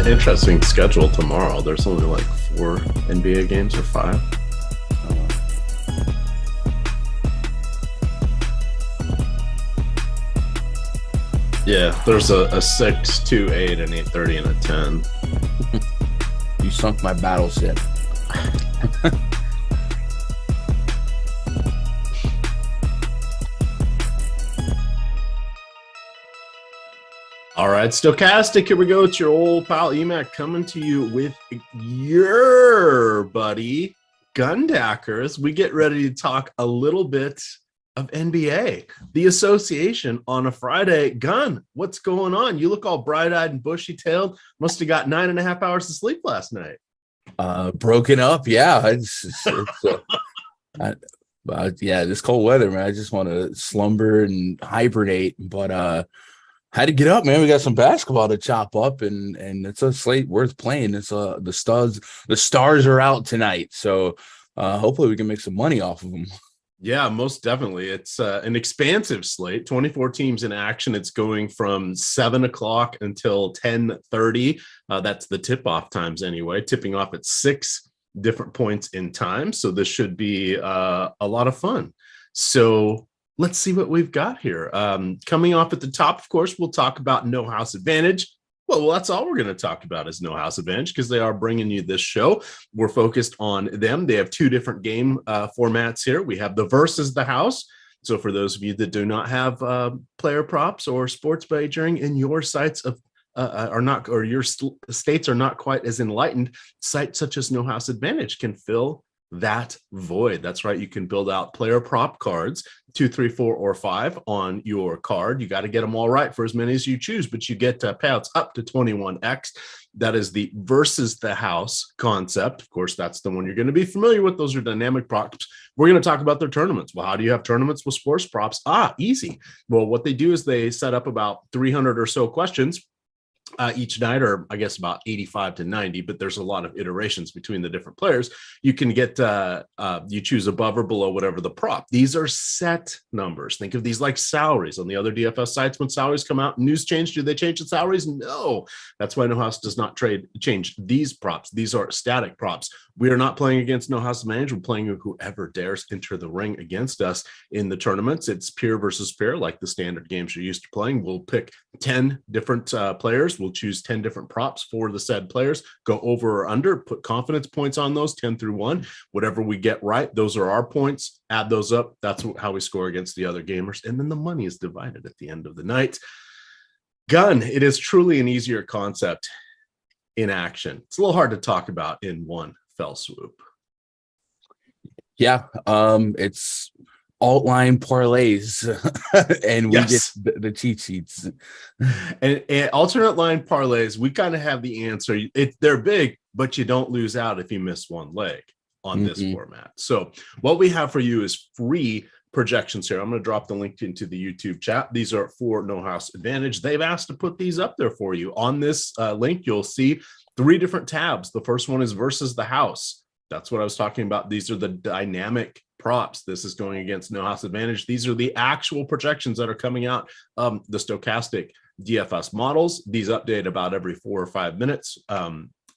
an interesting schedule tomorrow. There's only like 4 NBA games or 5. Yeah, there's a 6, 2, 8, and 8:30 and a 10. You sunk my battleship. All right, Stokastic, here we go. It's your old pal Emac coming to you with your buddy Gundackers. We get ready to talk a little bit of NBA, the association on a Friday. Gun, what's going on? You look all bright-eyed and bushy-tailed. Must have got 9.5 hours of sleep last night. Broken up, yeah. Yeah, this cold weather, man. I just want to slumber and hibernate, but had to get up, man. We got some basketball to chop up, and it's a slate worth playing. It's the stars are out tonight, so hopefully we can make some money off of them. Yeah, most definitely. It's an expansive slate, 24 teams in action. It's going from 7 o'clock until 10:30. That's the tip-off times anyway, tipping off at 6 different points in time. So this should be a lot of fun. So let's see what we've got here. Coming off at the top, of course, we'll talk about No House Advantage. Well, that's all we're going to talk about is No House Advantage because they are bringing you this show. We're focused on them. They have 2 different game formats here. We have the versus the house. So for those of you that do not have player props or sports wagering in your sites are not, or your states are not quite as enlightened, sites such as No House Advantage can fill that void. That's right. You can build out player prop cards, 2, 3, 4, or 5 on your card. You got to get them all right for as many as you choose, but you get payouts up to 21x. That is the versus the house concept. Of course, that's the one you're going to be familiar with. Those are dynamic props. We're going to talk about their tournaments. Well, how do you have tournaments with sports props? Easy. Well, what they do is they set up about 300 or so questions each night, or I guess about 85 to 90, but there's a lot of iterations between the different players. You can get, you choose above or below whatever the prop. These are set numbers. Think of these like salaries on the other DFS sites. When salaries come out, news change, do they change the salaries? No. That's why No House does not change these props. These are static props. We are not playing against No House Advantage. We're playing whoever dares enter the ring against us in the tournaments. It's peer versus peer, like the standard games you're used to playing. We'll pick 10 different players. We'll choose 10 different props for the said players, go over or under, put confidence points on those 10 through 1. Whatever we get right, those are our points. Add those up. That's how we score against the other gamers. And then the money is divided at the end of the night. Gun, it is truly an easier concept in action. It's a little hard to talk about in one fell swoop. Yeah, it's alt line parlays, and we get the cheat sheets. And alternate line parlays, we kind of have the answer. They're big, but you don't lose out if you miss one leg on this format. So what we have for you is free projections here. I'm going to drop the link into the YouTube chat. These are for No House Advantage. They've asked to put these up there for you. On this link, you'll see 3 different tabs. The first one is versus the house. That's what I was talking about. These are the dynamic props. This is going against No House Advantage. These are the actual projections that are coming out. The Stokastic DFS models. These update about every 4 or 5 minutes.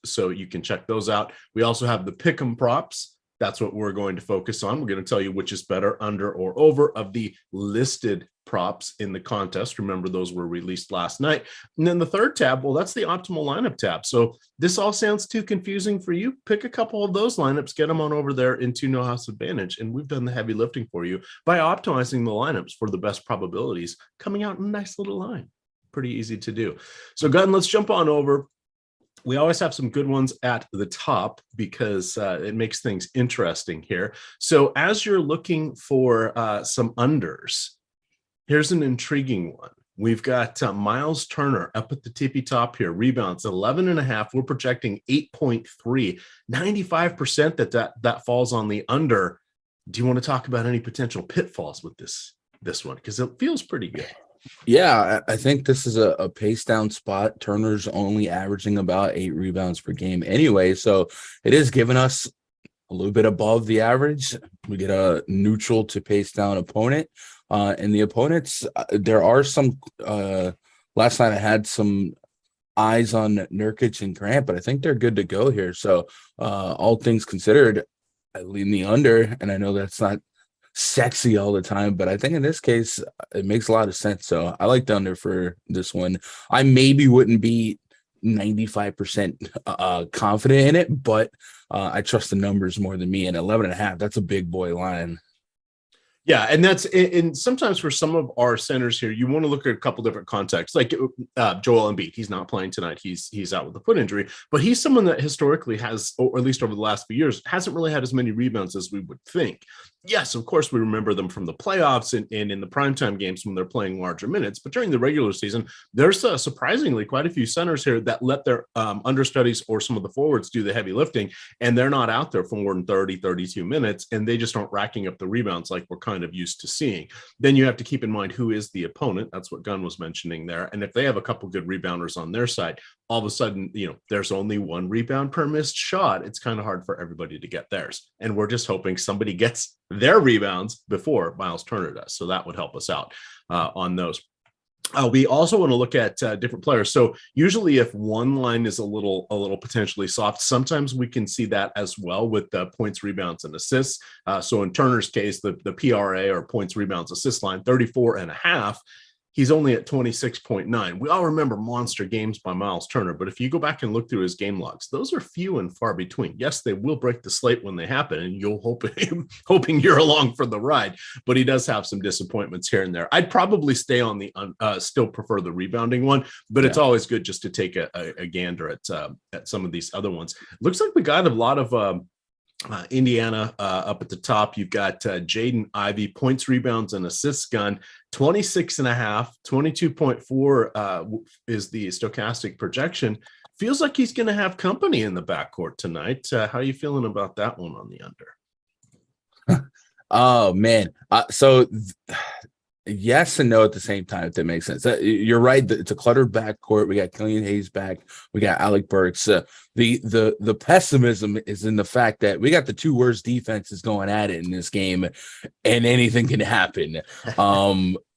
So you can check those out. We also have the pick'em props. That's what we're going to focus on. We're going to tell you which is better, under or over, of the listed props in the contest. Remember, those were released last night. And then the third tab, well, that's the optimal lineup tab. So this all sounds too confusing for you. Pick a couple of those lineups, get them on over there into No House Advantage. And we've done the heavy lifting for you by optimizing the lineups for the best probabilities, coming out in a nice little line. Pretty easy to do. So Gun, let's jump on over. We always have some good ones at the top because it makes things interesting here. So as you're looking for some unders, here's an intriguing one. We've got Miles Turner up at the tippy top here. Rebounds 11.5. We're projecting 8.3. 95% that falls on the under. Do you want to talk about any potential pitfalls with this one? Because it feels pretty good. Yeah, I think this is a pace down spot. Turner's only averaging about 8 rebounds per game anyway, so it is giving us a little bit above the average. We get a neutral to pace down opponent. And the opponents, there are some, last night I had some eyes on Nurkic and Grant, but I think they're good to go here. So all things considered, I lean the under, and I know that's not sexy all the time, but I think in this case it makes a lot of sense. So I like the under for this one. I maybe wouldn't be 95% confident in it, but I trust the numbers more than me. And 11.5, that's a big boy line. Yeah, and sometimes for some of our centers here, you want to look at a couple different contexts. Like Joel Embiid, he's not playing tonight; he's out with a foot injury. But he's someone that historically has, or at least over the last few years, hasn't really had as many rebounds as we would think. Yes, of course, we remember them from the playoffs and in the primetime games when they're playing larger minutes. But during the regular season, there's surprisingly quite a few centers here that let their understudies or some of the forwards do the heavy lifting, and they're not out there for more than 30, 32 minutes, and they just aren't racking up the rebounds like we're kind of used to seeing. Then you have to keep in mind who is the opponent. That's what Gunn was mentioning there. And if they have a couple good rebounders on their side, all of a sudden, there's only one rebound per missed shot. It's kind of hard for everybody to get theirs. And we're just hoping somebody gets their rebounds before Miles Turner does. So that would help us out on those. We also want to look at different players. So usually if one line is a little potentially soft, sometimes we can see that as well with the points, rebounds, and assists. So in Turner's case, the PRA or points, rebounds, assist line, 34.5. He's only at 26.9. We all remember monster games by Miles Turner, but if you go back and look through his game logs, those are few and far between. Yes, they will break the slate when they happen, and you'll hoping you're along for the ride, but he does have some disappointments here and there. I'd probably stay on the still prefer the rebounding one, but It's always good just to take a gander at some of these other ones. Looks like we got a lot of Indiana up at the top. You've got Jaden Ivey, points, rebounds, and assists gun, 26.5, 22.4 is the Stokastic projection. Feels like he's going to have company in the backcourt tonight. How are you feeling about that one on the under? Oh, man. Yes and no at the same time, if that makes sense. You're right. It's a cluttered backcourt. We got Killian Hayes back. We got Alec Burks. The pessimism is in the fact that we got the two worst defenses going at it in this game, and anything can happen.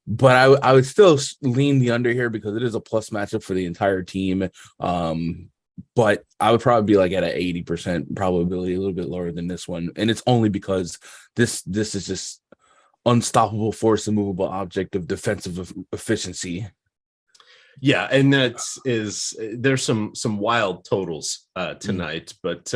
But I would still lean the under here because it is a plus matchup for the entire team. But I would probably be like at an 80% probability, a little bit lower than this one. And it's only because this is just unstoppable force and movable object of defensive efficiency. Yeah, and there's some wild totals tonight, but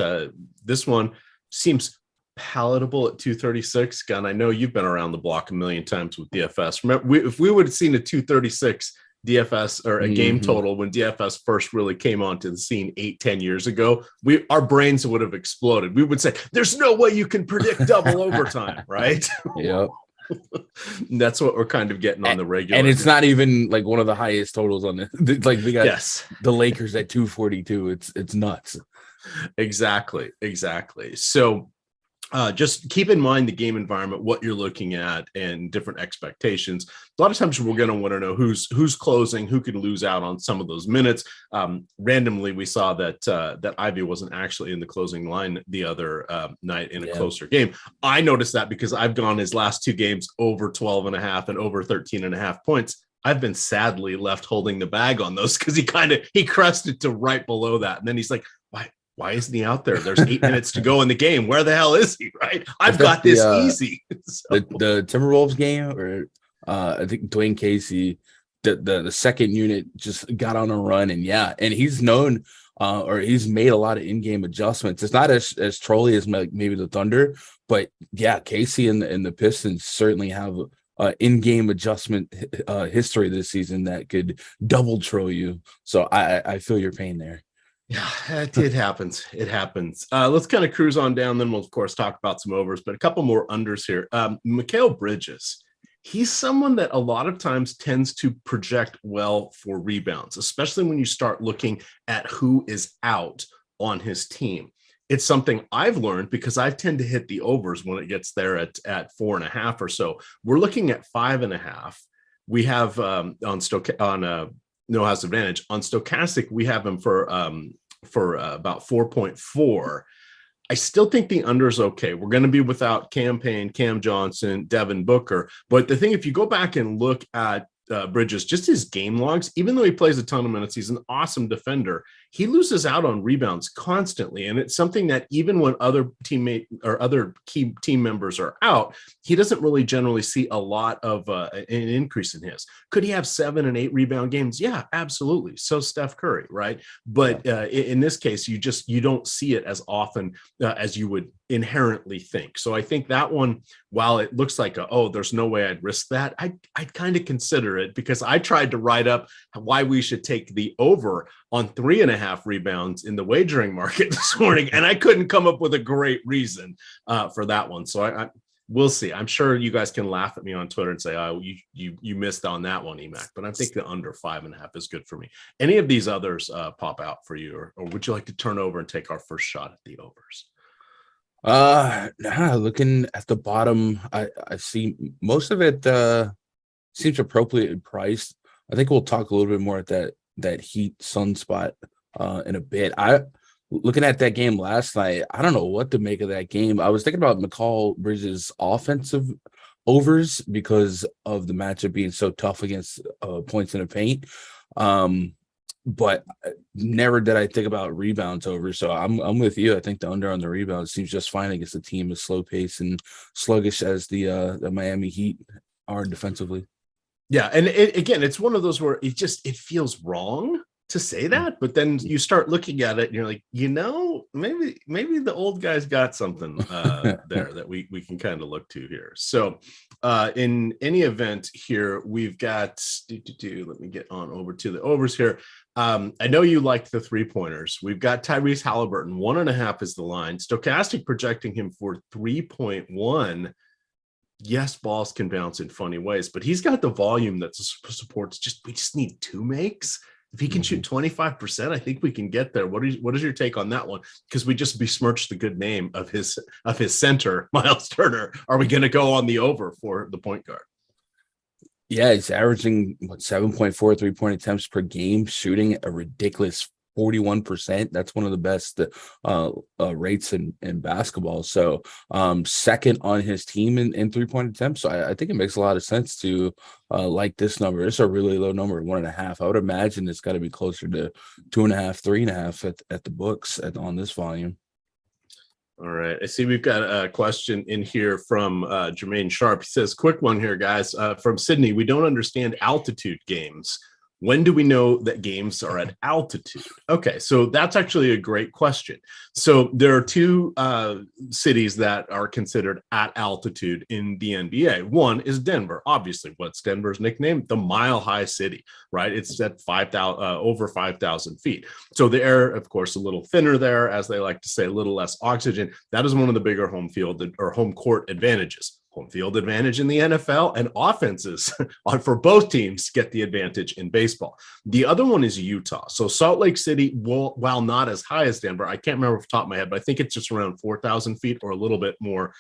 this one seems palatable at 236. Gunn, I know you've been around the block a million times with DFS. Remember, if we would have seen a 236 DFS or a game total when DFS first really came onto the scene 8-10 years ago, our brains would have exploded. We would say, there's no way you can predict double overtime, right? Yep. That's what we're kind of getting on the regular. And it's not even like one of the highest totals on it. Like we got the Lakers at 242. It's nuts. Exactly. So just keep in mind the game environment, what you're looking at, and different expectations. A lot of times we're going to want to know who's closing, who could lose out on some of those minutes. Randomly, we saw that Ivy wasn't actually in the closing line the other night in a closer game. I noticed that because I've gone his last two games over 12.5 and over 13.5 points. I've been sadly left holding the bag on those because he crested to right below that. And then he's like, why isn't he out there? There's 8 minutes to go in the game. Where the hell is he? Right? I've got this easy. So. The Timberwolves game, or I think Dwayne Casey, the second unit just got on a run, and he's known or he's made a lot of in-game adjustments. It's not as trolly as maybe the Thunder, but Casey and the Pistons certainly have in-game adjustment history this season that could double troll you. So I feel your pain there. Yeah, it happens. Let's kind of cruise on down. Then we'll, of course, talk about some overs, but a couple more unders here. Mikal Bridges, he's someone that a lot of times tends to project well for rebounds, especially when you start looking at who is out on his team. It's something I've learned because I tend to hit the overs when it gets there at 4.5 or so. We're looking at 5.5. We have No House Advantage on Stokastic. We have him for about 4.4. I still think the under is okay. We're going to be without Cam Payne, Cam Johnson, Devin Booker. But the thing, if you go back and look at Bridges, just his game logs, even though he plays a ton of minutes, he's an awesome defender. He loses out on rebounds constantly. And it's something that even when other teammate or other key team members are out, he doesn't really generally see a lot of an increase in his. Could he have 7 and 8 rebound games? Yeah, absolutely. So Steph Curry, right? But in this case, you don't see it as often as you would inherently think. So I think that one, while it looks like there's no way I'd risk that, I'd kind of consider it, because I tried to write up why we should take the over on 3.5 rebounds in the wagering market this morning, and I couldn't come up with a great reason for that one. So we'll see. I'm sure you guys can laugh at me on Twitter and say, "Oh, you missed on that one, Emac." But I think the under 5.5 is good for me. Any of these others pop out for you, or would you like to turn over and take our first shot at the overs? Looking at the bottom, I see most of it seems appropriately priced. I think we'll talk a little bit more at that Heat Sun spot in a bit. Looking at that game last night, I don't know what to make of that game. I was thinking about McCall Bridges' offensive overs because of the matchup being so tough against points in the paint. But never did I think about rebounds over. So I'm with you. I think the under on the rebounds seems just fine against a team as slow pace and sluggish as the Miami Heat are defensively. Yeah, and it's one of those where it feels wrong to say that, but then you start looking at it and you're like, maybe the old guy's got something there that we can kind of look to here. So in any event here, we've got let me get on over to the overs here. I know you liked the 3-pointers. We've got Tyrese Halliburton, 1.5 is the line. Stokastic projecting him for 3.1. Yes, balls can bounce in funny ways, but he's got the volume that supports we just need 2 makes. If he can shoot 25%, I think we can get there. What is your take on that one? Because we just besmirched the good name of his center, Miles Turner. Are we going to go on the over for the point guard? Yeah, he's averaging 7.4 3-point attempts per game, shooting a ridiculous 41%. That's one of the best rates in basketball. So second on his team in 3-point attempts. So I think it makes a lot of sense to like this number. It's a really low number, 1.5. I would imagine it's got to be closer to 2.5, 3.5 at the books on this volume. All right. I see we've got a question in here from Jermaine Sharp. He says, quick one here, guys. From Sydney, we don't understand altitude games. When do we know that games are at altitude? Okay, so that's actually a great question. So there are 2 cities that are considered at altitude in the NBA. One is Denver. Obviously, what's Denver's nickname? The Mile High City, right? It's at over 5,000 feet. So the air, of course, a little thinner there, as they like to say, a little less oxygen. That is one of the bigger home field or home court advantages. Home field advantage in the NFL, and offenses for both teams get the advantage in baseball. The other one is Utah. So Salt Lake City, while not as high as Denver, I can't remember off the top of my head, but I think it's just around 4,000 feet or a little bit more.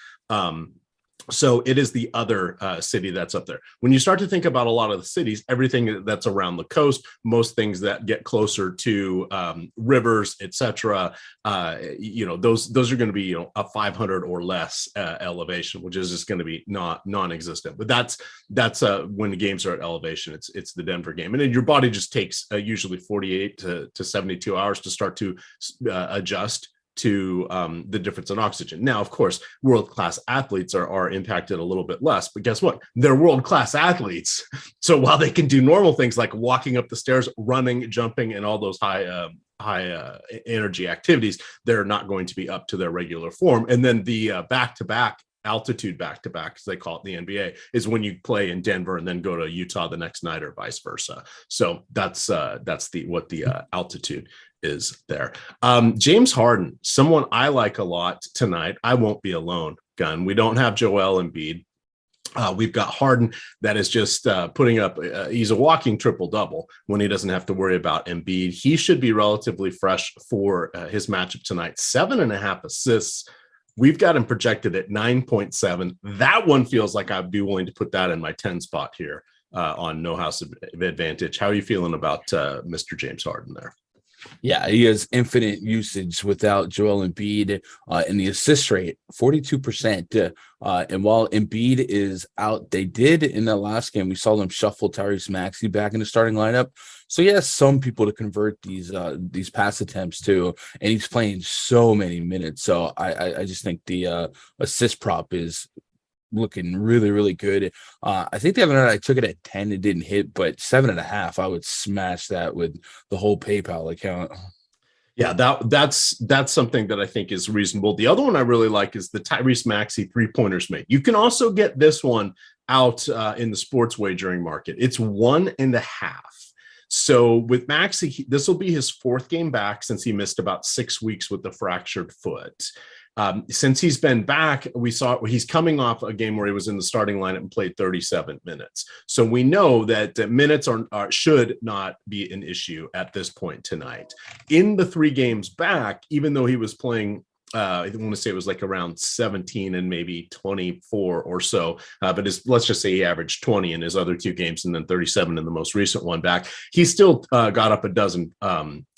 So it is the other city that's up there. When you start to think about a lot of the cities, everything that's around the coast, most things that get closer to rivers, etc., those are going to be a 500 or less elevation, which is just going to be non-existent. But that's when the games are at elevation. It's the Denver game, and then your body just takes usually 48 to 72 hours to start to adjust to the difference in oxygen. Now, of course, world-class athletes are impacted a little bit less, but guess what? They're world-class athletes. So while they can do normal things like walking up the stairs, running, jumping, and all those high energy activities, they're not going to be up to their regular form. And then the back-to-back altitude back-to-back, as they call it in the NBA, is when you play in Denver and then go to Utah the next night or vice versa. So that's what the altitude is there. James Harden, someone I like a lot tonight. I won't be alone, Gun. We don't have Joel Embiid. We've got Harden that is just putting up, he's a walking triple-double when he doesn't have to worry about Embiid. He should be relatively fresh for his matchup tonight. 7.5 assists. We've got him projected at 9.7. That one feels like I'd be willing to put that in my 10 spot here on No House Advantage. How are you feeling about Mr. James Harden there? Yeah, he has infinite usage without Joel Embiid, and the assist rate 42%. And while Embiid is out, they did in that last game. We saw them shuffle Tyrese Maxey back in the starting lineup. So he has some people to convert these pass attempts to, and he's playing so many minutes. So I just think the assist prop is looking really, really good. I think the other night I took it at 10, it didn't hit, but 7.5, I would smash that with the whole PayPal account. Yeah, that's something that I think is reasonable. The other one I really like is the Tyrese Maxey 3-pointers made. You can also get this one out in the sports wagering market. It's 1.5. So with Maxey, this will be his 4th game back since he missed about 6 weeks with the fractured foot. Since he's been back, we saw he's coming off a game where he was in the starting lineup and played 37 minutes. So we know that minutes should not be an issue at this point tonight. In the 3 games back, even though he was playing, I want to say it was like around 17 and maybe 24 or so. But let's just say he averaged 20 in his other 2 games and then 37 in the most recent one back. He still got up a dozen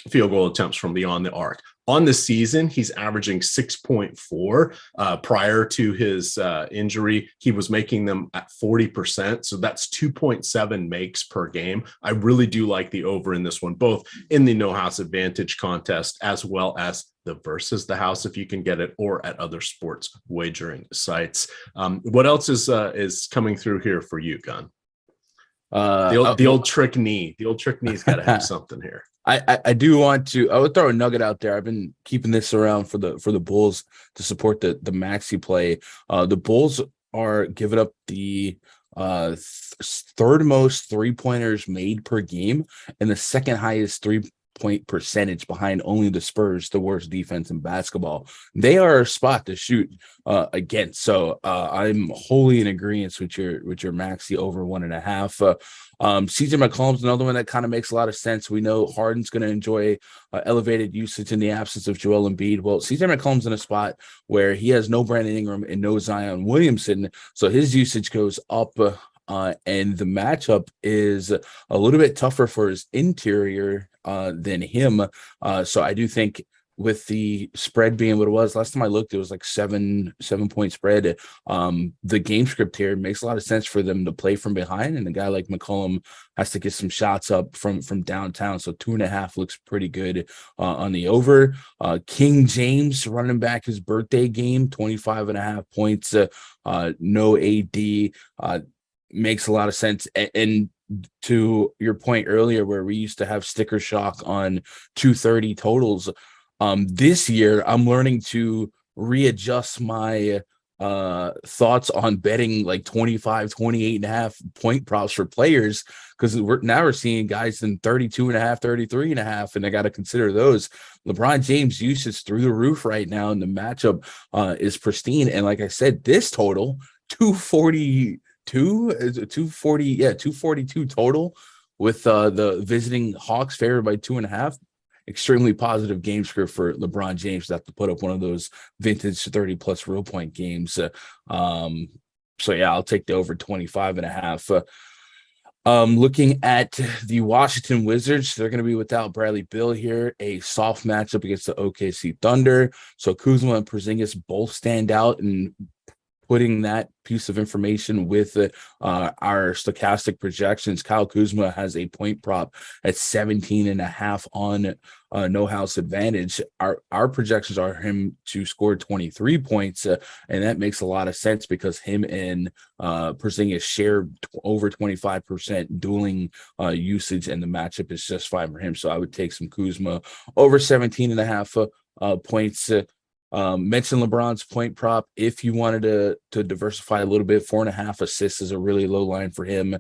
field goal attempts from beyond the arc. On the season, he's averaging 6.4. Prior to his injury, he was making them at 40%. So that's 2.7 makes per game. I really do like the over in this one, both in the no house advantage contest as well as the versus the house, if you can get it, or at other sports wagering sites. What else is coming through here for you, Gunn? The old trick knee. The old trick knee's got to have something here. I do want to. I would throw a nugget out there. I've been keeping this around for the Bulls to support the Maxey play. The Bulls are giving up the 3rd most 3-pointers made per game and the 2nd highest 3-point percentage behind only the Spurs, the worst defense in basketball. They are a spot to shoot against. So I'm wholly in agreement with your Maxey over 1.5. CJ McCollum's another one that kind of makes a lot of sense. We know Harden's going to enjoy elevated usage in the absence of Joel Embiid. Well, CJ McCollum's in a spot where he has no Brandon Ingram and no Zion Williamson, so his usage goes up. And the matchup is a little bit tougher for his interior than him. So I do think with the spread being what it was last time I looked, it was like 7-point spread. The game script here makes a lot of sense for them to play from behind, and a guy like McCollum has to get some shots up from downtown. So 2.5 looks pretty good on the over. King James running back his birthday game, 25.5 points. No AD. Makes a lot of sense. And to your point earlier, where we used to have sticker shock on 230 totals, this year I'm learning to readjust my thoughts on betting like 28.5 point props for players, because we're seeing guys in 32.5, 33.5, and I got to consider those. LeBron James usage through the roof right now, and the matchup is pristine. And like I said, this total 242 total with the visiting Hawks favored by 2.5. Extremely positive game script for LeBron James to have to put up one of those vintage 30+ real point games. So yeah, I'll take the over 25.5. Looking at the Washington Wizards, they're going to be without Bradley Beal here, a soft matchup against the OKC Thunder. So Kuzma and Porzingis both stand out, and putting that piece of information with our Stokastic projections, Kyle Kuzma has a point prop at 17.5 on no house advantage. Our projections are him to score 23 points, and that makes a lot of sense because him and Porzingis share over 25% dueling usage, and the matchup is just fine for him. So I would take some Kuzma over 17.5 points. Mention LeBron's point prop if you wanted to diversify a little bit. 4.5 assists is a really low line for him.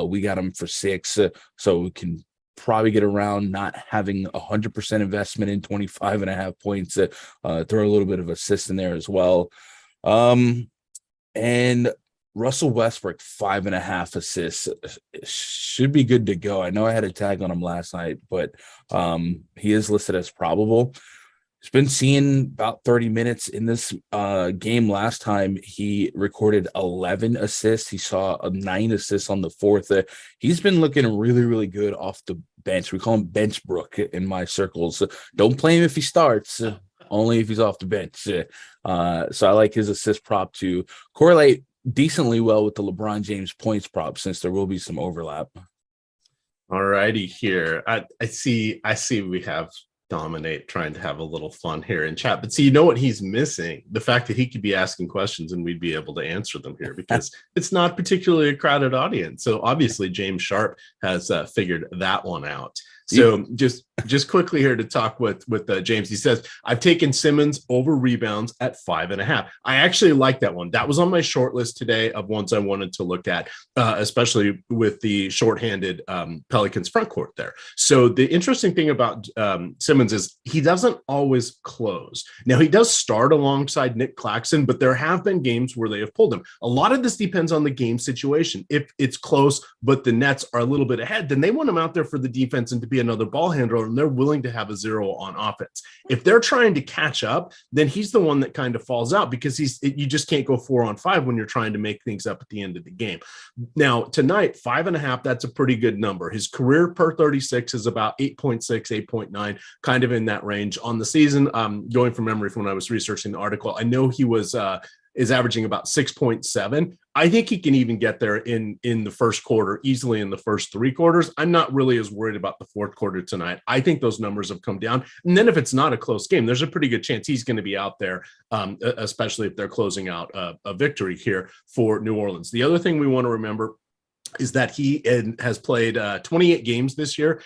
We got him for 6, so we can probably get around not having 100% investment in 25.5 points. Throw a little bit of assist in there as well. And Russell Westbrook, 5.5 assists, should be good to go. I know I had a tag on him last night, but he is listed as probable. He's been seeing about 30 minutes in this game. Last time he recorded 11 assists. He saw 9 assists on the 4th. He's been looking really, really good off the bench. We call him Bench Brook in my circles. Don't play him if he starts, only if he's off the bench. So I like his assist prop to correlate decently well with the LeBron James points prop, since there will be some overlap. All righty here. I see we have Dominate trying to have a little fun here in chat, but see, you know what he's missing? The fact that he could be asking questions and we'd be able to answer them here, because it's not particularly a crowded audience. So obviously James Sharp has figured that one out. So just quickly here to talk with James. He says, I've taken Simmons over rebounds at 5.5. I actually like that one. That was on my short list today of ones I wanted to look at, especially with the shorthanded Pelicans front court there. So the interesting thing about Simmons is he doesn't always close. Now, he does start alongside Nick Claxton, but there have been games where they have pulled him. A lot of this depends on the game situation. If it's close, but the Nets are a little bit ahead, then they want him out there for the defense and to be another ball handler, and they're willing to have a zero on offense. If they're trying to catch up, then he's the one that kind of falls out, because you just can't go 4-on-5 when you're trying to make things up at the end of the game. Now, tonight, 5.5, that's a pretty good number. His career per 36 is about 8.6, 8.9, kind of in that range. On the season, going from memory from when I was researching the article, I know he is averaging about 6.7. I think he can even get there in the first quarter, easily in the first 3 quarters. I'm not really as worried about the fourth quarter tonight. I think those numbers have come down. And then if it's not a close game, there's a pretty good chance he's going to be out there, especially if they're closing out a victory here for New Orleans. The other thing we want to remember is that he has played 28 games this year.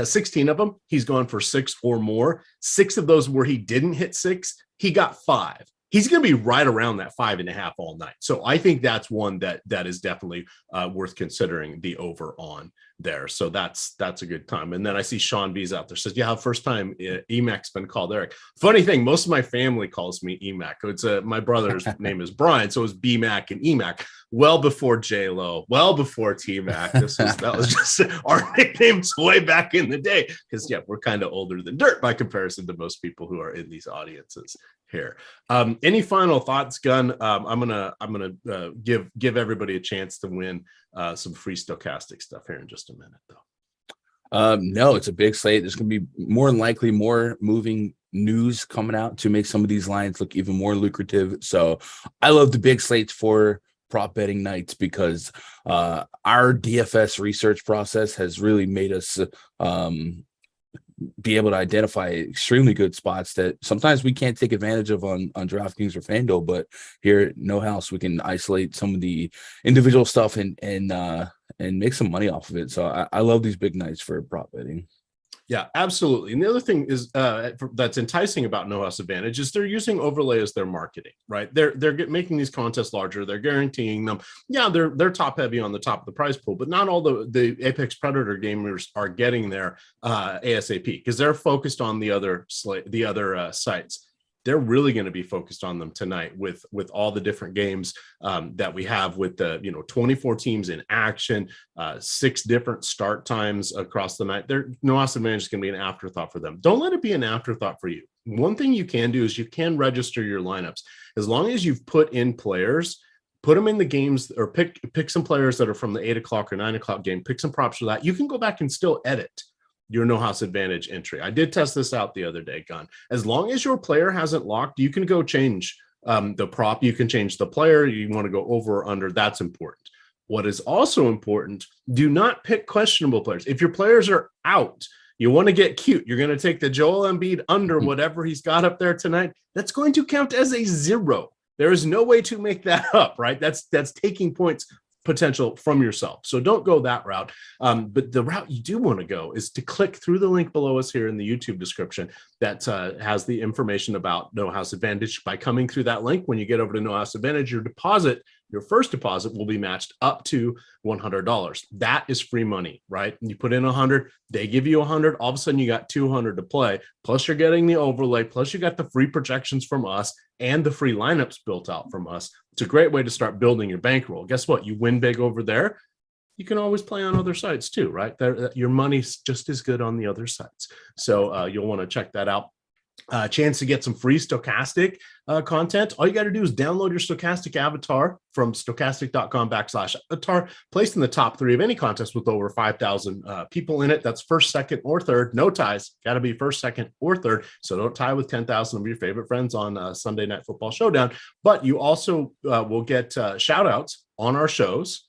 16 of them, he's gone for 6 or more. 6 of those where he didn't hit 6, he got 5. He's going to be right around that 5.5 all night. So I think that's one that is definitely worth considering the over on there. So that's a good time. And then I see Sean B's out there says, yeah, first time Emac's been called Eric. Funny thing, most of my family calls me Emac. It's my brother's name is Brian, so it's B-Mac and Emac. Well before J-Lo, well before T-Mac. That was just our nicknames way back in the day, because yeah, we're kind of older than dirt by comparison to most people who are in these audiences here. Any final thoughts, Gun? I'm gonna give everybody a chance to win some free Stokastic stuff here in just a minute, though. No, it's a big slate. There's going to be more than likely more moving news coming out to make some of these lines look even more lucrative. So I love the big slates for prop betting nights, because our DFS research process has really made us be able to identify extremely good spots that sometimes we can't take advantage of on DraftKings or FanDuel, but here at No House we can isolate some of the individual stuff and make some money off of it. So I love these big nights for prop betting. Yeah, absolutely. And the other thing is that's enticing about No House Advantage is they're using overlay as their marketing, right? They're making these contests larger. They're guaranteeing them. Yeah, they're top heavy on the top of the prize pool, but not all the Apex Predator gamers are getting there ASAP, because they're focused on the other sites. They're really going to be focused on them tonight with all the different games that we have, with the 24 teams in action, 6 different start times across the night. No House Advantage is going to be an afterthought for them. Don't let it be an afterthought for you. One thing you can do is you can register your lineups. As long as you've put in players, put them in the games, or pick some players that are from the 8 o'clock or 9 o'clock game, pick some props for that. You can go back and still edit your No House Advantage entry. I did test this out the other day, Gun. As long as your player hasn't locked, you can go change the prop. You can change the player. You want to go over or under. That's important. What is also important, do not pick questionable players. If your players are out, you want to get cute. You're going to take the Joel Embiid under whatever he's got up there tonight. That's going to count as a 0. There is no way to make that up, right? That's taking points potential from yourself. So don't go that route. But the route you do want to go is to click through the link below us here in the YouTube description that has the information about No House Advantage. By coming through that link, when you get over to No House Advantage, your first deposit will be matched up to $100. That is free money, right? You put in 100, they give you 100. All of a sudden you got 200 to play. Plus you're getting the overlay. Plus you got the free projections from us and the free lineups built out from us. It's a great way to start building your bankroll. Guess what? You win big over there, you can always play on other sites too, right? Your money's just as good on the other sites. So you'll want to check that out. chance to get some free Stokastic content. All you got to do is download your Stokastic avatar from stokastic.com/avatar, placed in the top 3 of any contest with over 5,000 people in it. That's first, second, or third. No ties. Got to be first, second, or third. So don't tie with 10,000 of your favorite friends on Sunday Night Football Showdown. But you also will get shout outs on our shows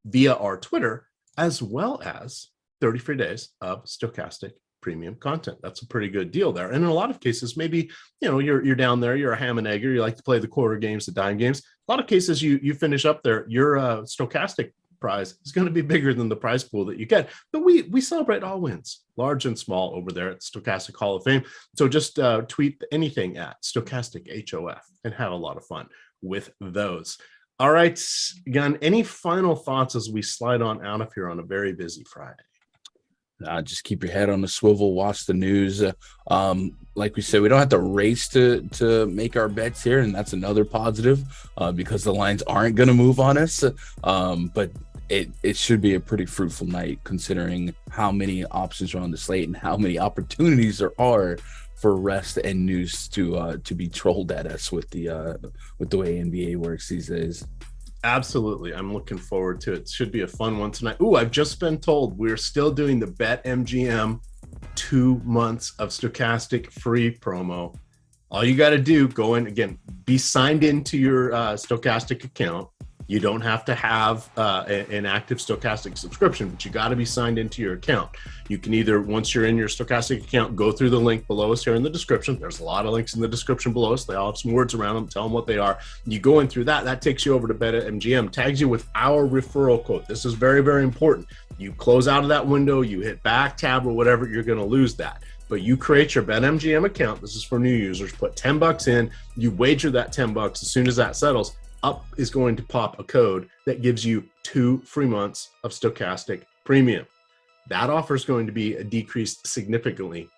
via our Twitter, as well as 30 free days of Stokastic premium content. That's a pretty good deal there. And in a lot of cases, maybe, you're down there, you're a ham and egger, you like to play the quarter games, the dime games. A lot of cases you finish up there, your Stokastic prize is going to be bigger than the prize pool that you get. But we celebrate all wins, large and small, over there at Stokastic Hall of Fame. So just tweet anything at Stokastic HOF and have a lot of fun with those. All right, Gunn, any final thoughts as we slide on out of here on a very busy Friday? Just keep your head on the swivel, watch the news. Like we said, we don't have to race to make our bets here, and that's another positive because the lines aren't going to move on us. But it should be a pretty fruitful night considering how many options are on the slate and how many opportunities there are for rest and news to be trolled at us with the way NBA works these days. Absolutely. I'm looking forward to it. It should be a fun one tonight. Ooh, I've just been told we're still doing the BetMGM 2 months of Stokastic free promo. All you got to do, go in again, be signed into your Stokastic account. You don't have to have an active Stokastic subscription, but you got to be signed into your account. You can either, once you're in your Stokastic account, go through the link below us here in the description. There's a lot of links in the description below us. They all have some words around them. Tell them what they are. You go in through that takes you over to BetMGM, tags you with our referral code. This is very, very important. You close out of that window, you hit back, tab, or whatever, you're going to lose that. But you create your BetMGM account. This is for new users. Put $10 in. You wager that $10. As soon as that settles, up is going to pop a code that gives you 2 free months of Stokastic Premium. That offer is going to be decreased significantly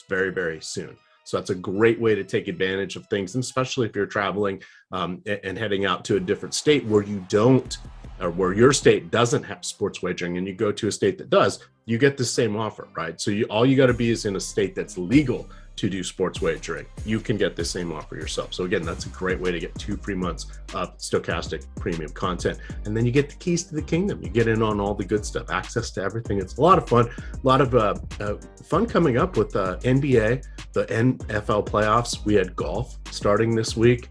very, very soon. So that's a great way to take advantage of things, and especially if you're traveling and heading out to a different state where you don't, or where your state doesn't have sports wagering, and you go to a state that does, you get the same offer, right? So all you got to be is in a state that's legal to do sports wagering. You can get the same offer yourself. So again, that's a great way to get 2 free months of Stokastic premium content. And then you get the keys to the kingdom. You get in on all the good stuff, access to everything. It's a lot of fun. A lot of fun coming up with NBA, the NFL playoffs. We had golf starting this week.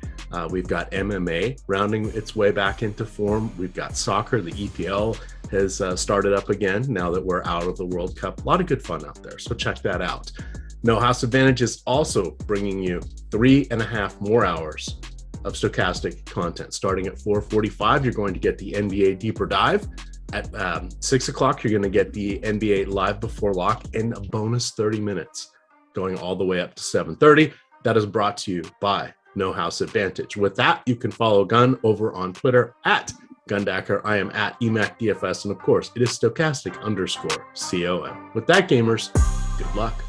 We've got MMA rounding its way back into form. We've got soccer. The EPL has started up again now that we're out of the World Cup. A lot of good fun out there. So check that out. No House Advantage is also bringing you 3.5 more hours of Stokastic content. Starting at 4:45, you're going to get the NBA Deeper Dive. At 6 o'clock, you're going to get the NBA Live Before Lock and a bonus 30 minutes going all the way up to 7:30. That is brought to you by No House Advantage. With that, you can follow Gunn over on Twitter at Gundacker. I am at EMACDFS. And of course, it is Stokastic_COM. With that, gamers, good luck.